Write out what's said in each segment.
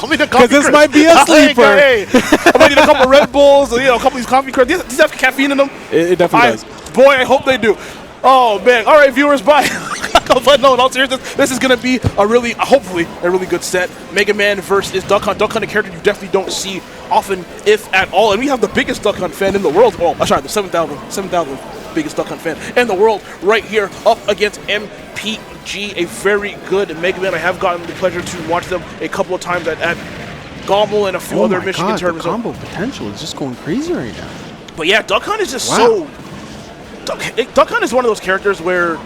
Because this might be a sleeper. Hey, I might need a couple Red Bulls, a couple of these coffee crunch. These have caffeine in them. It definitely does. Boy, I hope they do. Oh, man. All right, viewers, bye. But no, in all seriousness, this is going to be hopefully, a really good set. Mega Man versus Duck Hunt. Duck Hunt, a character you definitely don't see often, if at all. And we have the biggest Duck Hunt fan in the world. Oh, sorry, the 7,000 biggest Duck Hunt fan in the world right here up against MPG, a very good Mega Man. I have gotten the pleasure to watch them a couple of times at GOML and a few other Michigan tournaments. The combo potential is just going crazy right now. But yeah, Duck Hunt is just so... Duck Hunt is one of those characters where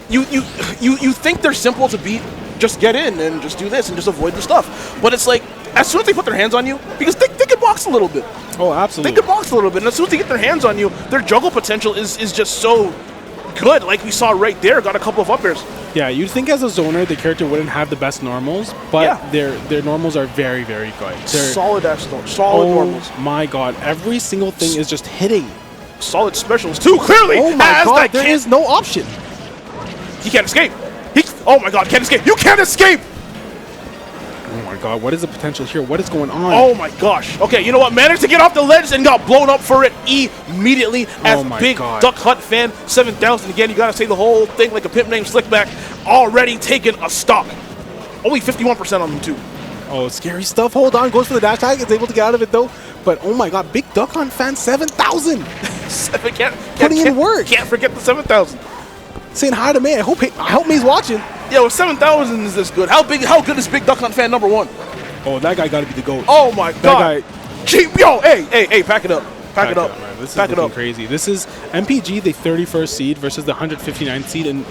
you think they're simple to beat. Just get in and just do this and just avoid the stuff. But it's like, as soon as they put their hands on you, because they can box a little bit. Oh, absolutely. They can box a little bit. And as soon as they get their hands on you, their juggle potential is just so good. Like we saw right there, got a couple of up airs. Yeah, you'd think as a zoner, the character wouldn't have the best normals, but their normals are very, very good. They're solid normals. Oh my god, every single thing is just hitting. Solid specials too, clearly. Oh my god, there is no option. He can't escape. Oh my god, can't escape. You can't escape. Oh my god, what is the potential here? What is going on? Oh my gosh. Okay, you know what? Managed to get off the ledge and got blown up for it immediately as Big Duck Hunt Fan 7000. Again, you gotta say the whole thing like a pimp named Slickback. Already taken a stock. Only 51% on them too. Oh, scary stuff. Hold on, goes for the dash tag. Is able to get out of it though. But oh my god, Big Duck Hunt Fan 7000. Putting in work. Can't forget the 7000. Saying hi to May. I hope May's watching. Yeah, well, 7000 is this good. How good is Big Duck Hunt Fan #1? Oh, that guy got to be the GOAT. Oh my god. Yo, hey, pack it up. Pack it up. Man. This is looking crazy. This is MPG, the 31st seed versus the 159th seed, and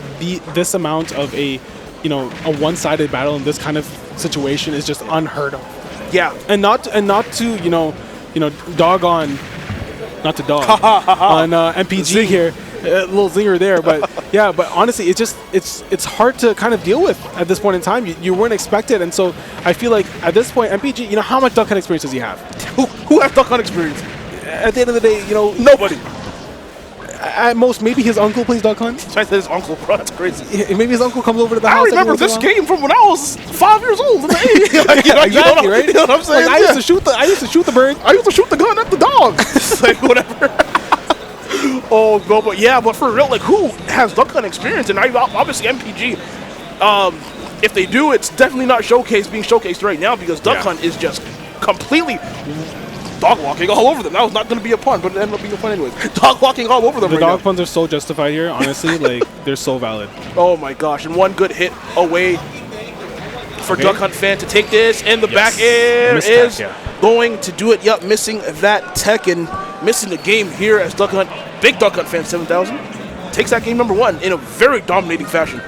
this amount of a one-sided battle in this kind of situation is just unheard of. Yeah. And not to dog on, not to dog on MPG here. A little zinger there, but yeah, but honestly, it's hard to kind of deal with at this point in time. You weren't expected, and so I feel like at this point, MPG, how much Duck Hunt experience does he have? Who has Duck Hunt experience? At the end of the day, nobody. At most, maybe his uncle plays Duck Hunt. I said his uncle, bro. That's crazy. Maybe his uncle comes over to the house. I remember this game from when I was 5 years old. Exactly, right? You know what I'm saying? Like, I used to shoot the bird. I used to shoot the gun at the dog. Like whatever. Oh no, but for real, like who has Duck Hunt experience? And obviously MPG. If they do, it's definitely not being showcased right now because Duck Hunt is just completely dog walking all over them. That was not going to be a pun, but it ended up being a pun anyways. Dog walking all over them. The dog puns are so justified here, honestly. Like they're so valid. Oh my gosh! And one good hit away for Duck Hunt Fan to take this, and the back air is going to do it. Yep, missing that tech and missing the game here as Big Duck Hunt Fan 7000 takes that game #1 in a very dominating fashion.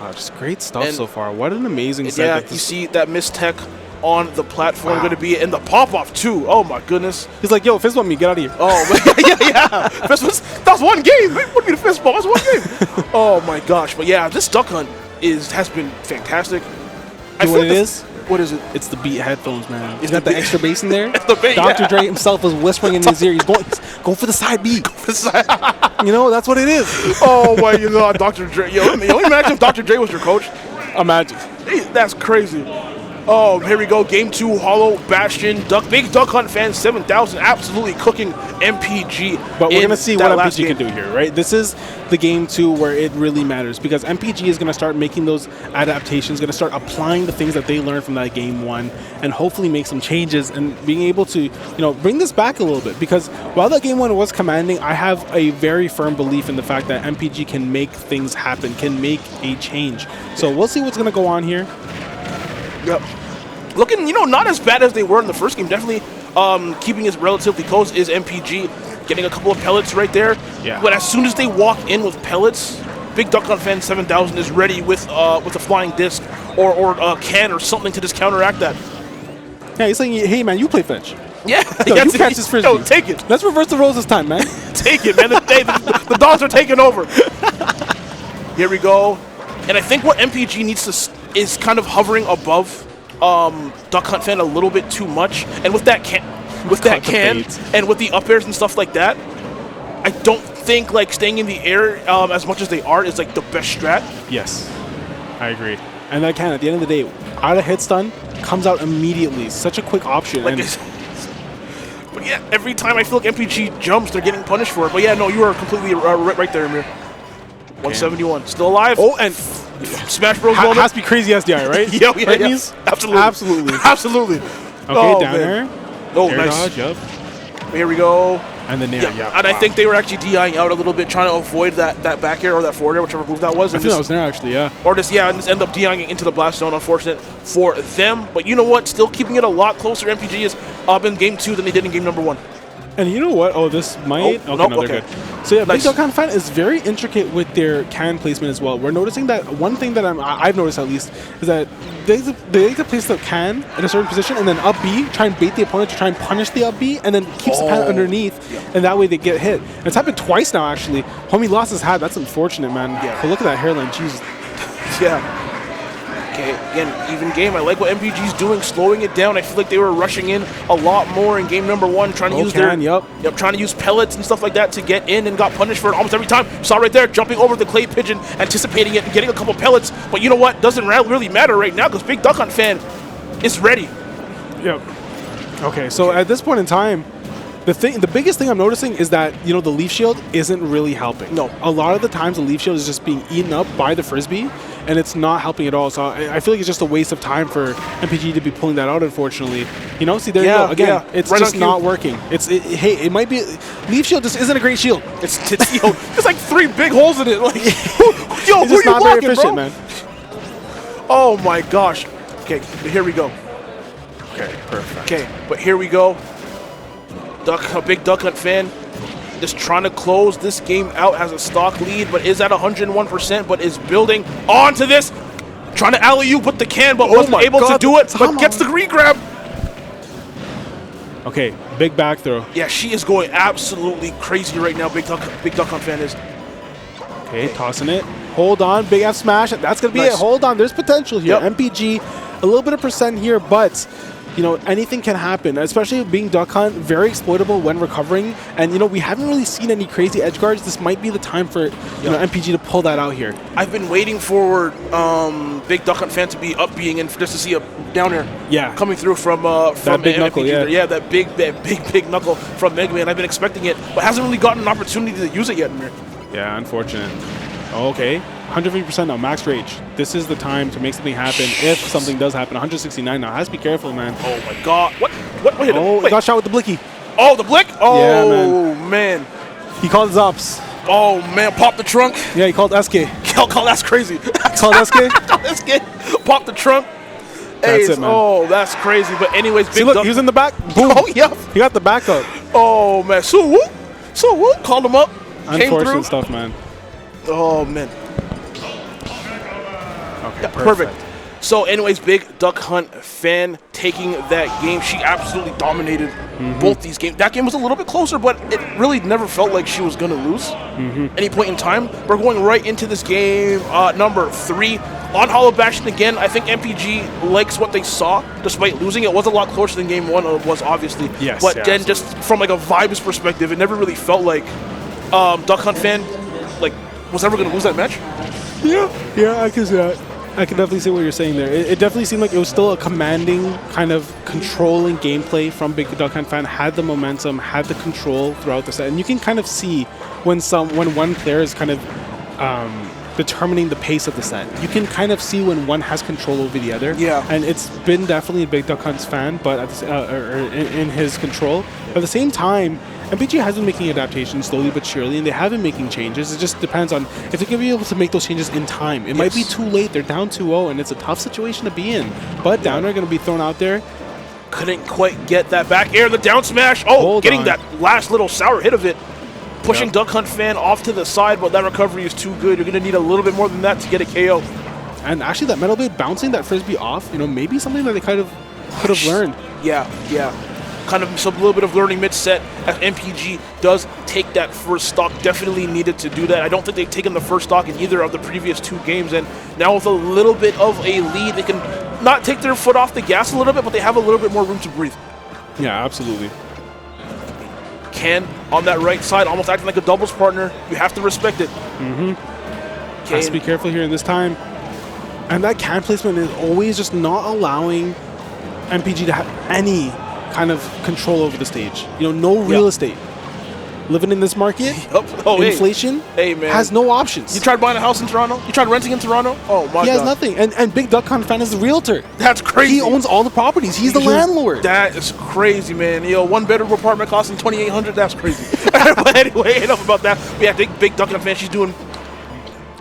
Wow, just great stuff so far. What an amazing set. Yeah, you see that missed tech on the platform going to be in the pop-off too. Oh my goodness. He's like, yo, fist bump me, get out of here. Oh, yeah. That's one game. It wouldn't be the fist bump. That's one game. Oh my gosh. But yeah, this Duck Hunt has been fantastic. What is it? It's the Beat headphones, man. He's got the extra bass in there. It's the bass, Dr. Dre himself was whispering in his ear. He's go for the side B. That's what it is. Oh my god, Dr. Dre. Yo, imagine if Dr. Dre was your coach. Imagine. That's crazy. Oh, here we go. Game 2, Hollow Bastion. Big Duck Hunt Fan 7000 absolutely cooking MPG. But we're going to see what MPG can do here, right? This is the game 2 where it really matters because MPG is going to start making those adaptations, going to start applying the things that they learned from that game 1 and hopefully make some changes and being able to, bring this back a little bit because while that game 1 was commanding, I have a very firm belief in the fact that MPG can make things happen, can make a change. So we'll see what's going to go on here. Yep. Looking, not as bad as they were in the first game. Definitely keeping it relatively close is MPG. Getting a couple of pellets right there. Yeah. But as soon as they walk in with pellets, Big Duck Hunt Fan 7000 is ready with a flying disc or a can or something to just counteract that. Yeah, he's saying, hey, man, you play fetch. Yeah. You catch this frisbee. Yo, take it. Let's reverse the roles this time, man. Take it, man. The dogs are taking over. Here we go. And I think what MPG needs to is kind of hovering above Duck Hunt Fan a little bit too much, and with that can and with the up airs and stuff like that, I don't think like staying in the air as much as they are is like the best strat. Yes, I agree. And that can at the end of the day, out of hit stun, comes out immediately. Such a quick option. Like, but yeah, every time I feel like MPG jumps, they're getting punished for it. But yeah, no, you are completely right there, Amir. 171, still alive. Oh, and Smash Bros. Moment. Has to be crazy SDI, right? Yeah. Absolutely. Absolutely. Okay, down air. Oh, air nice. Dodge, yep. Here we go. And then yeah. And I think they were actually DIing out a little bit, trying to avoid that back air or that forward air, whichever move that was. I think that was there, actually, yeah. Or just end up DIing into the blast zone. Unfortunate for them. But you know what? Still keeping it a lot closer. MPG is up in game 2 than they did in game number 1. And you know what? Oh, this might... Oh, okay, nope, they're okay. good. So yeah, nice. BigDuckHuntFan is very intricate with their can placement as well. We're noticing that one thing that I've noticed at least is that they like to place the can in a certain position and then up B, try and bait the opponent to try and punish the up B, and then keeps the pan underneath, and that way they get hit. And it's happened twice now, actually. Homie lost his hat. That's unfortunate, man. Yeah. But look at that hairline. Jeez. Yeah. Okay, again, even game. I like what MPG's doing, slowing it down. I feel like they were rushing in a lot more in game number 1, trying to use trying to use pellets and stuff like that to get in, and got punished for it almost every time. Saw right there, jumping over the clay pigeon, anticipating it and getting a couple pellets. But you know what? Doesn't really matter right now because Big Duck Hunt Fan is ready. Yep. Okay, so at this point in time, the biggest thing I'm noticing is that, you know, the leaf shield isn't really helping. No. A lot of the times the leaf shield is just being eaten up by the frisbee, and it's not helping at all. So I feel like it's just a waste of time for MPG to be pulling that out, unfortunately. You know, see, there you go. Again, it's right, just not working. Hey, it might be... Leaf shield just isn't a great shield. It's there's like 3 big holes in it. Like, yo, it's just not very efficient, man. Oh my gosh. Okay, here we go. Okay, perfect. Okay, but here we go. Big Duck Hunt Fan just trying to close this game out, has a stock lead, but is at 101%, but is building onto this. Trying to alley-oop with the can, but wasn't able to do it, but gets the regrab. Okay, big back throw. Yeah, she is going absolutely crazy right now, Big Duck Hunt Fan is. Okay, tossing it. Hold on, big F smash. That's going to be it. Hold on, there's potential here. MPG, a little bit of percent here, but... you know, anything can happen, especially being Duck Hunt, very exploitable when recovering. And, you know, we haven't really seen any crazy edge guards. This might be the time for, you know, MPG to pull that out here. I've been waiting for Big Duck Hunt Fan to be up being and just to see a down air coming through from that big knuckle, that big knuckle from Mega Man. I've been expecting it, but hasn't really gotten an opportunity to use it yet, Amir. Yeah, unfortunate. Okay. 150% now, max rage. This is the time to make something happen if something does happen. 169 now. Has to be careful, man. Oh my god. What hit him? Oh, he got shot with the blicky. Oh, the blick? Oh, yeah, man. He called his ups. Oh, man. Pop the trunk. Yeah, he called SK. That's crazy. Called SK? Called SK. Pop the trunk. That's it, man. Oh, that's crazy. But anyways, Big Duck. He was in the back. Boom. Oh, yeah. He got the backup. Oh, man. So whoop. Called him up. Unfortunate stuff, man. Oh, man. Okay, yeah, perfect. So anyways, Big Duck Hunt Fan taking that game. She absolutely dominated both these games. That game was a little bit closer, but it really never felt like she was going to lose any point in time. We're going right into this game number 3 on Hollow Bastion again. I think MPG likes what they saw, despite losing. It was a lot closer than game 1 was, obviously. Yes, but then absolutely. just from like a vibes perspective, it never really felt like Duck Hunt Fan was ever going to lose that match. Yeah, I can see that. I can definitely see what you're saying there. It definitely seemed like it was still a commanding, kind of controlling gameplay from Big Duck Hunt Fan. Had the momentum, had the control throughout the set, and you can kind of see when one player is kind of determining the pace of the set. You can kind of see when one has control over the other. Yeah. And it's been definitely a Big Duck Hunt's fan, but in his control. But at the same time, MPG has been making adaptations slowly but surely, and they have been making changes. It just depends on if they're going to be able to make those changes in time. It might be too late. They're down 2-0, and it's a tough situation to be in. But down air going to be thrown out there. Couldn't quite get that back air. The down smash. Oh, getting that last little sour hit of it. Pushing Duck Hunt Fan off to the side, but that recovery is too good. You're going to need a little bit more than that to get a KO. And actually, that Metal Blade bouncing that Frisbee off, you know, maybe something that they kind of could have learned. Yeah. Kind of a little bit of learning mid-set as MPG does take that first stock. Definitely needed to do that. I don't think they've taken the first stock in either of the previous 2 games, and now with a little bit of a lead, they can not take their foot off the gas a little bit, but they have a little bit more room to breathe. Yeah, absolutely. Can on that right side, almost acting like a doubles partner. You have to respect it. Has to be careful here in this time. And that can placement is always just not allowing MPG to have any kind of control over the stage. You know, no real estate. Living in this market, inflation has no options. You tried buying a house in Toronto? You tried renting in Toronto? Oh my God. He has nothing. And Big Duck Hunt Fan is the realtor. That's crazy. He owns all the properties. He's the landlord. That is crazy, man. Yo, 1-bedroom apartment costing $2,800. That's crazy. But anyway, enough about that. But yeah, I think Big Duck Hunt Fan, she's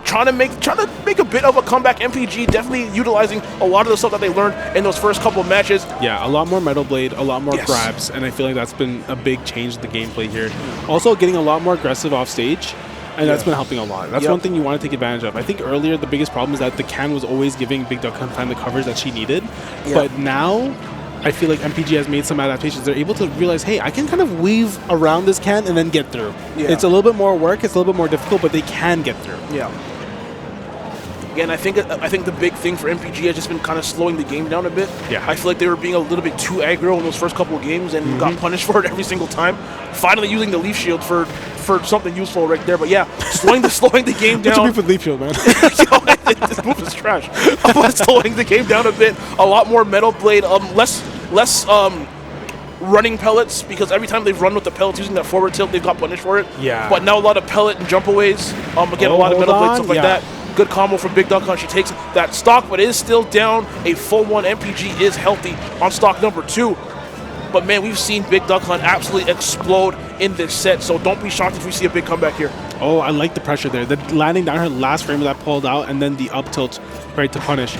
trying to make a bit of a comeback. MPG definitely utilizing a lot of the stuff that they learned in those first couple of matches. Yeah, a lot more Metal Blade, a lot more grabs, and I feel like that's been a big change in the gameplay here. Also getting a lot more aggressive off stage, and that's been helping a lot. That's one thing you want to take advantage of. I think earlier the biggest problem is that the can was always giving Big Duck Hunt Fan the coverage that she needed, but now I feel like MPG has made some adaptations. They're able to realize, hey, I can kind of weave around this can and then get through. It's a little bit more work, it's a little bit more difficult, but they can get through. Again, I think the big thing for MPG has just been kind of slowing the game down a bit. I feel like they were being a little bit too aggro in those first couple of games and got punished for it every single time. Finally using the Leaf Shield for something useful right there. But yeah, slowing the game down. What's your beef with Leaf Shield, man? This move is trash. But slowing the game down a bit. A lot more Metal Blade. Less running pellets, because every time they've run with the pellets using that forward tilt, they've got punished for it. But now a lot of pellet and jumpaways. Again, a lot of Metal Blade, stuff like that. Good combo from Big Duck Hunt. She takes that stock, but is still down a full one. MPG is healthy on stock number 2. But man, we've seen Big Duck Hunt absolutely explode in this set, so don't be shocked if we see a big comeback here. Oh, I like the pressure there. The landing down her last frame of that pulled out, and then the up tilt right to punish.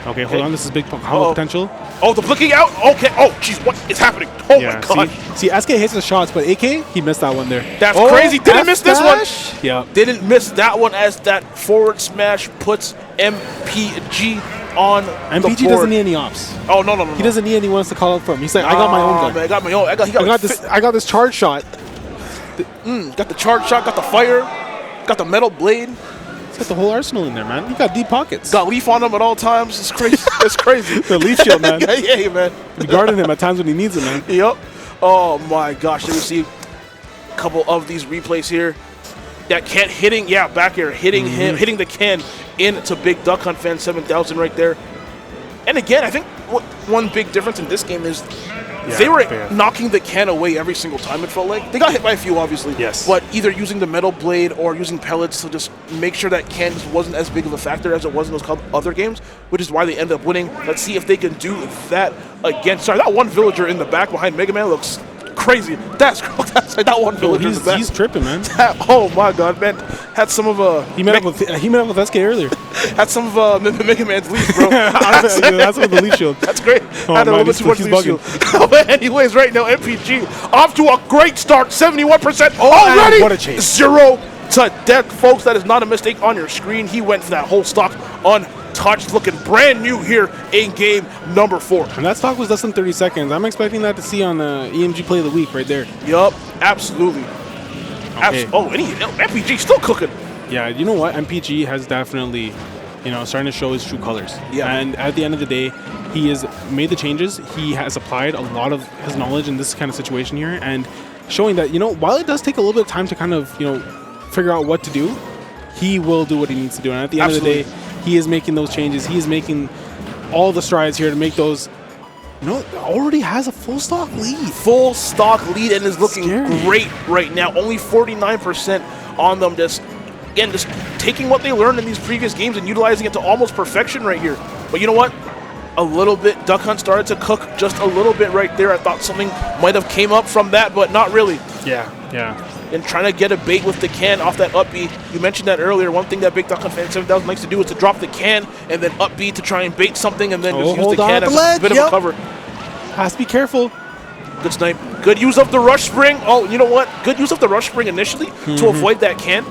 Okay, hold on. This is big combo potential. Oh, the blinking out. Okay. Oh, jeez, what is happening? Oh my God. See, SK hits the shots, but AK, he missed that one there. That's crazy. Didn't miss this one. Yeah. Didn't miss that one, as that forward smash puts MPG on the board. MPG doesn't need any ops. Oh, no. He doesn't need anyone else to call out for him. He's like, I got my own gun. Man, I got my own. I got this charge shot. Got the charge shot, got the fire, got the Metal Blade. Got the whole arsenal in there, man. You got deep pockets. Got Leaf on him at all times. It's crazy. It's crazy. The Leaf Shield, man. Yeah, man. You guarding him at times when he needs it, man. Yep. Oh my gosh. Let me see a couple of these replays here. That can hitting, back here, hitting him, hitting the can into Big Duck Hunt Fan 7000 right there. And again, I think one big difference in this game is they were knocking the can away every single time, it felt like. They got hit by a few, obviously. Yes. But either using the Metal Blade or using pellets to just make sure that can just wasn't as big of a factor as it was in those other games, which is why they ended up winning. Let's see if they can do that again. Sorry, that one villager in the back behind Mega Man looks crazy. That's that one villager in the back. He's tripping, man. Oh my God, man. Had some of he met up with SK earlier. Had some of Mega Man's leaf, bro. That's with the Leaf Shield. That's great. Oh, had a little bit too much Leaf Shield. But anyways, right now MPG off to a great start. 71% already. What a chase. 0 to death, folks. That is not a mistake on your screen. He went for that whole stock untouched, looking brand new here in game number 4. And that stock was less than 30 seconds. I'm expecting that to see on the EMG Play of the Week right there. Yup, absolutely. Okay. MPG still cooking. Yeah, you know what? MPG has definitely, starting to show his true colors. Yeah. And at the end of the day, he has made the changes. He has applied a lot of his knowledge in this kind of situation here, and showing that, while it does take a little bit of time to kind of, figure out what to do, he will do what he needs to do. And at the end of the day, he is making those changes. He is making all the strides here to make those. Already has a full stock lead. Full stock lead, and is looking great right now. Only 49% on them. Just taking what they learned in these previous games and utilizing it to almost perfection right here. But you know what? A little bit, Duck Hunt started to cook just a little bit right there. I thought something might have came up from that, but not really. Yeah. And trying to get a bait with the can off that up B. You mentioned that earlier. One thing that Big Duck Hunt Fan 7000 likes to do is to drop the can and then up B to try and bait something, and then just use the can as a bit of a cover. Has to be careful. Good snipe. Good use of the rush spring. Oh, you know what? Good use of the rush spring initially to avoid that can,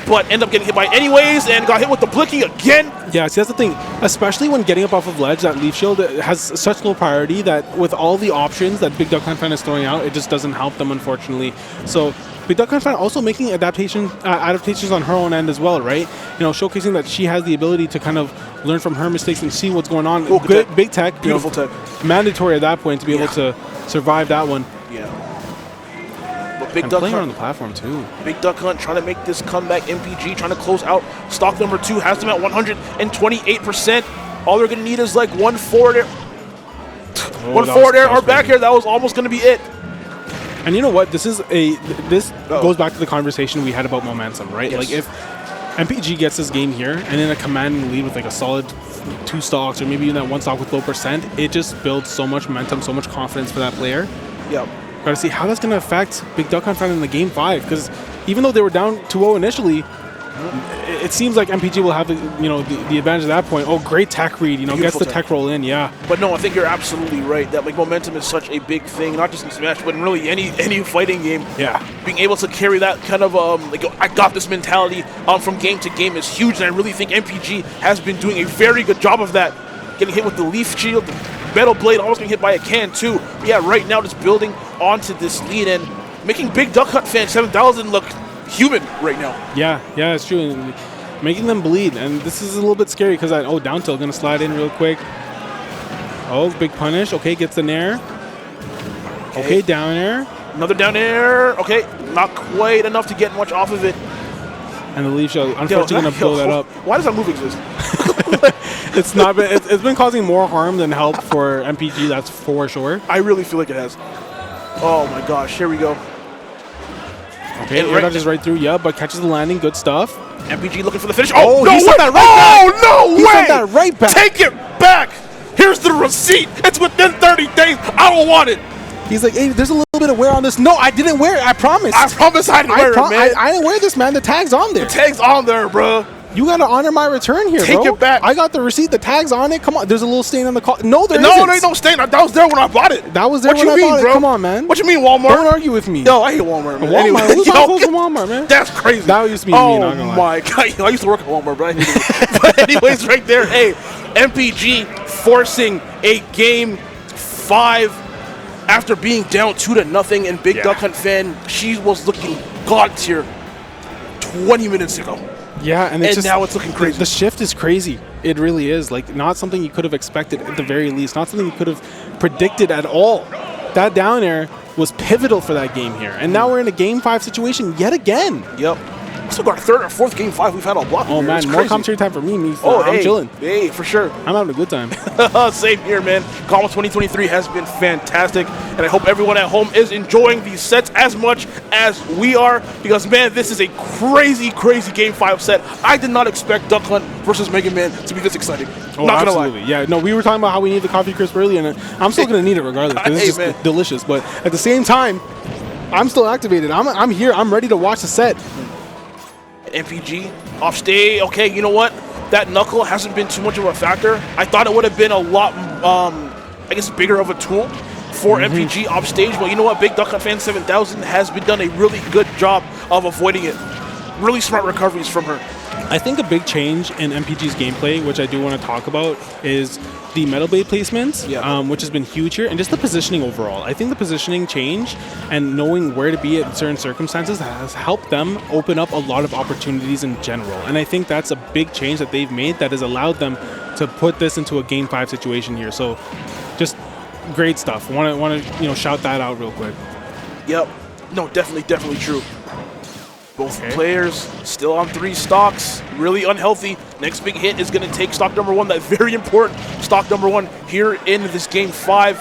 but end up getting hit by it anyways, and got hit with the blicky again. Yeah, see, that's the thing. Especially when getting up off of ledge, that Leaf Shield has such low priority that with all the options that Big Duck Hunt Fan is throwing out, it just doesn't help them, unfortunately. So Big Duck Hunt Fan also making adaptations on her own end as well, right? Showcasing that she has the ability to kind of learn from her mistakes and see what's going on. Oh, good big tech. Beautiful tech. Mandatory at that point to be able to survive that one. Yeah. But Big Duck playing Hunt on the platform too. Big Duck Hunt trying to make this comeback. MPG trying to close out stock number 2. Has them at 128%. All they're going to need is like 1 forward. One forward air or back air, that was almost going to be it. And you know what? This goes back to the conversation we had about momentum, right? Yes. Like if MPG gets this game here and in a commanding lead with like a solid 2 stocks or maybe even that 1 stock with low percent, it just builds so much momentum, so much confidence for that player. Yep. Got to see how that's going to affect Big Duck Hunt Fan in the game 5, because even though they were down 2-0 initially, it seems like MPG will have the advantage at that point. Oh, great tech read, gets the tech roll in, yeah. But no, I think you're absolutely right that like momentum is such a big thing, not just in Smash, but in really any fighting game. Yeah. Being able to carry that kind of like I got this mentality from game to game is huge, and I really think MPG has been doing a very good job of that. Getting hit with the Leaf Shield, the Metal Blade, almost getting hit by a can too. But yeah, right now just building onto this lead and making Big Duck Hunt Fan 7000 look human right now. Yeah, it's true. And making them bleed, and this is a little bit scary because down tilt gonna slide in real quick. Oh, big punish. Okay, gets the nair. Okay, down air. Another down air. Okay, not quite enough to get much off of it. And the Leaf Shell, unfortunately, gonna blow that up. Why does that move exist? It's not been. It's been causing more harm than help for MPG. That's for sure. I really feel like it has. Oh my gosh! Here we go. Okay, air dodges right through. Yeah, but catches the landing. Good stuff. MPG looking for the finish. Oh, no, he sent that right back. Oh, no way! He sent that right back. Take it back. Here's the receipt. It's within 30 days. I don't want it. He's like, hey, there's a little bit of wear on this. No, I didn't wear it. I promise. I promise I didn't wear it, man. I didn't wear this, man. The tag's on there. The tag's on there, bro. You got to honor my return here, bro. Take it back. I got the receipt. The tag's on it. Come on. There's a little stain on the call. No, there isn't. No, there's no stain. That was there when I bought it. That was there when I bought it. Come on, man. What you mean, Walmart? Don't argue with me. No, I hate Walmart, man. Walmart? Who's not close to Walmart, man? That's crazy. That used to be me, not gonna lie. Oh, my God. I used to work at Walmart, bro. But anyways, right there, hey, MPG forcing a game 5 after being down 2-0, and Big Duck Hunt Fan, she was looking god tier 20 minutes ago. Yeah, and now it's looking crazy. The shift is crazy. It really is. Like, not something you could have expected at the very least. Not something you could have predicted at all. That down air was pivotal for that game here. And now we're in a game 5 situation yet again. Yep. This is our 3rd or 4th game 5 we've had all block. Oh, man. More commentary time for me. I'm chilling. Hey, for sure. I'm having a good time. Same here, man. GOML 2023 has been fantastic, and I hope everyone at home is enjoying these sets as much as we are, because, man, this is a crazy, crazy Game 5 set. I did not expect Duck Hunt versus Mega Man to be this exciting. Oh, not absolutely. Yeah, no, we were talking about how we need the coffee crisp early, and I'm still going to need it regardless, because it's just delicious. But at the same time, I'm still activated. I'm here. I'm ready to watch the set. MPG off stage. Okay, you know what? That knuckle hasn't been too much of a factor. I thought it would have been a lot, I guess, bigger of a tool for MPG off stage. But you know what? Big Duck Hunt Fan 7000 has been done a really good job of avoiding it. Really smart recoveries from her. I think a big change in MPG's gameplay, which I do want to talk about, is the Metal Blade placements, which has been huge here, and just the positioning overall. I think the positioning change and knowing where to be in certain circumstances has helped them open up a lot of opportunities in general. And I think that's a big change that they've made that has allowed them to put this into a Game 5 situation here. So just great stuff. Want to shout that out real quick. Yep. No, definitely true. Both players still on 3 stocks, really unhealthy. Next big hit is going to take stock number 1, that very important stock number 1 here in this Game 5.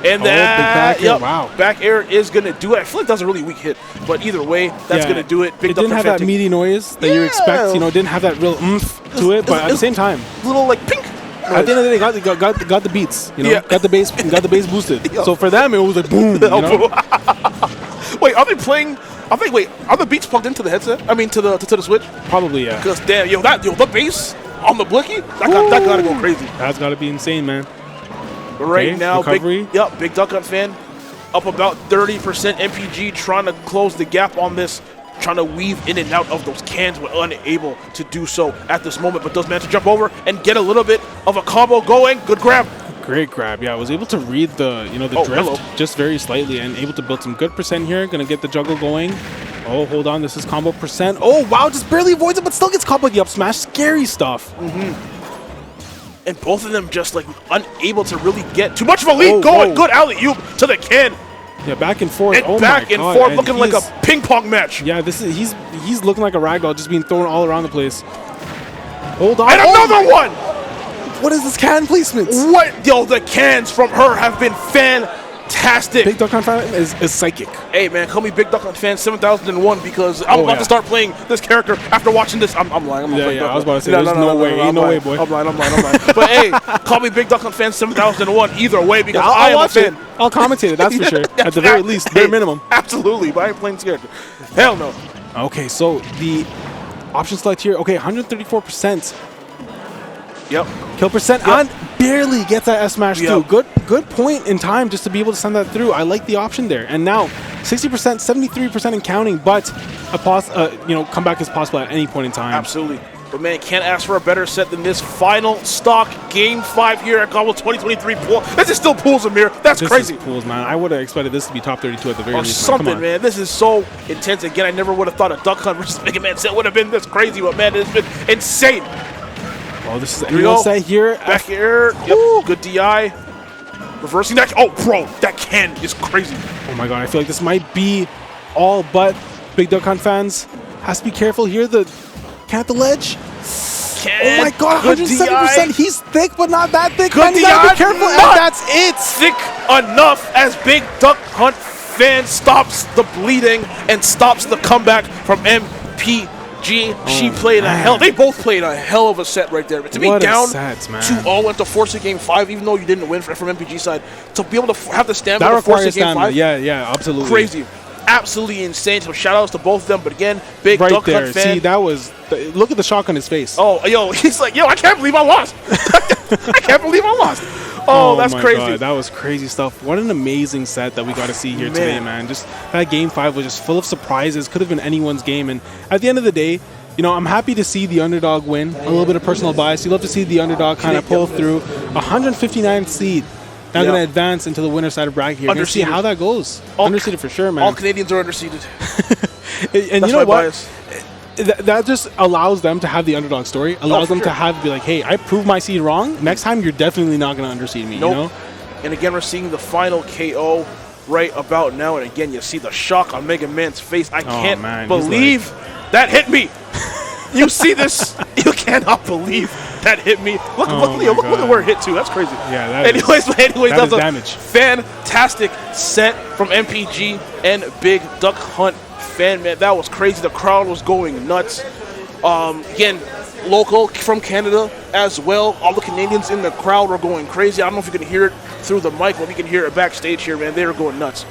And that back air is going to do it. I feel like that was a really weak hit, but either way, that's going to do it. Big it didn't have that meaty noise that you expect. Didn't have that real oomph to it, but at the same time, little like pink. At the end of the day, got the beats. Got the bass boosted. So for them, it was like boom. Wait, are they playing? Are the beats plugged into the headset? I mean, to the Switch? Probably, yeah. Because damn, the bass on the blicky, that gotta go crazy. That's gotta be insane, man. But right now, Big Duck Hunt Fan up about 30%. MPG trying to close the gap on this, trying to weave in and out of those cans, but unable to do so at this moment. But does manage to jump over and get a little bit of a combo going. Good grab. Great grab. Yeah, I was able to read the drift just very slightly and able to build some good percent here. Gonna get the juggle going. Oh, hold on. This is combo percent. Oh, wow. Just barely avoids it, but still gets caught by the up smash. Scary stuff. And both of them just like unable to really get too much of a lead going. Good alley-oop to the can. Yeah, back and forth. And back and forth, looking like a ping pong match. Yeah, he's looking like a ragdoll, just being thrown all around the place. Hold on. And another one! What is this can placement? What? Yo, the cans from her have been fantastic. Big Duck Hunt fan is psychic. Hey, man, call me Big Duck Hunt Fan 7001 because I'm about to start playing this character after watching this. I'm lying. I was about to say, there's no way. Ain't no way, boy. I'm lying. But hey, call me Big Duck Hunt Fan 7001 either way because I am a fan. I'll commentate it, that's for sure. At the very least, bare minimum. Absolutely, but I ain't playing this character. Hell no. Okay, so the option select here. Okay, 134%. Yep. Kill percent on barely gets that S smash through. Good point in time just to be able to send that through. I like the option there. And now 60%, 73% in counting, but a comeback is possible at any point in time. Absolutely. But man, can't ask for a better set than this final stock Game 5 here at GOML 2023 pool. This is still pools, Amir. That's crazy. This is pools, man. I would have expected this to be top 32 at the very least. Or something, man. This is so intense. Again, I never would have thought a Duck Hunt versus Mega Man set would have been this crazy, but man, it's been insane. Oh, this is a set here. Back here. Yep. Good DI. Reversing that. Oh, bro, that can is crazy. Oh my god, I feel like this might be all but Big Duck Hunt fans. Has to be careful here. Can't the ledge. Oh my god, 107%. He's thick, but not that thick. Good man, you gotta be careful, and that's it. Thick enough as Big Duck Hunt fan stops the bleeding and stops the comeback from MPG. She played they both played a hell of a set right there. But to be down 2-0 into forcing Game 5, even though you didn't win from MPG side, to be able to have the stamina to force Game 5. Yeah, absolutely. Crazy. Absolutely insane. So shout outs to both of them. But again, Big Duck Hunt fan. See, that was look at the shock on his face. Oh, yo, he's like, yo, I can't believe I lost. I can't believe I lost. Oh, that's crazy. God, that was crazy stuff. What an amazing set that we got to see here today, man. Just that Game 5 was just full of surprises. Could have been anyone's game. And at the end of the day, you know, I'm happy to see the underdog win. A little bit of personal bias. You love to see the underdog kind of pull through. 159th seed. Now going to advance into the winner side of bracket here. We're going to see how that goes. Underseeded for sure, man. All Canadians are underseeded. And you know what? That just allows them to have the underdog story. Allows them to be like, hey, I proved my seed wrong. Next time, you're definitely not going to underseed me, you know? And again, we're seeing the final KO right about now. And again, you see the shock on Mega Man's face. I can't believe that hit me. You see this? You cannot believe that hit me. Look at where it hit to. That's crazy. Yeah, that anyways, that is damage. Fantastic set from MPG and Big Duck Hunt fan, man. That was crazy. The crowd was going nuts. Again, local from Canada as well. All the Canadians in the crowd were going crazy. I don't know if you can hear it through the mic, but we can hear it backstage here, man. They were going nuts.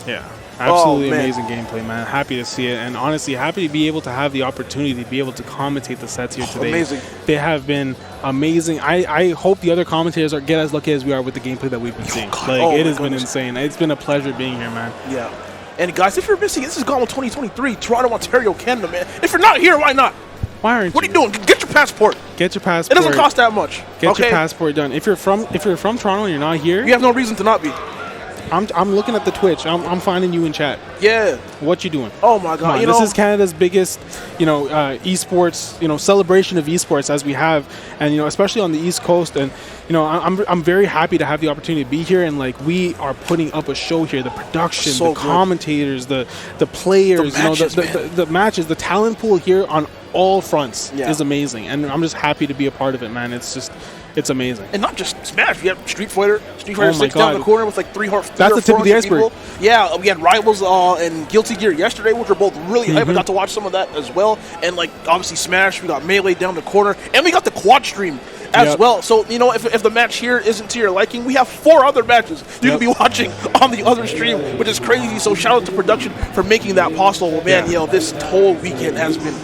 Yeah. Absolutely amazing gameplay, man. Happy to see it, and honestly, happy to be able to have the opportunity to be able to commentate the sets here today. Amazing. They have been amazing. I hope the other commentators get as lucky as we are with the gameplay that we've been seeing. It has been insane. It's been a pleasure being here, man. Yeah. And guys, if you're missing, this is GOML 2023, Toronto, Ontario, Canada, man. If you're not here, why not? Why aren't you? What are you doing? Get your passport. Get your passport. It doesn't cost that much. Get your passport done. If you're from Toronto and you're not here, you have no reason to not be. I'm looking at the Twitch. I'm finding you in chat. Yeah. What you doing? Oh my God! This is Canada's biggest, esports, celebration of esports as we have, and especially on the East Coast. And I'm very happy to have the opportunity to be here, and we are putting up a show here. The production, the commentators, the players, the matches, the talent pool here on all fronts is amazing, and I'm just happy to be a part of it, man. It's amazing. And not just Smash. We have Street Fighter 6 down the corner with 3 That's the tip of the iceberg. People. Yeah, we had Rivals and Guilty Gear yesterday, which were both really hype. I got to watch some of that as well. And obviously Smash, we got Melee down the corner, and we got the quad stream as well. So if the match here isn't to your liking, we have 4 other matches you can be watching on the other stream, which is crazy. So shout out to production for making that possible. Man, this whole weekend has been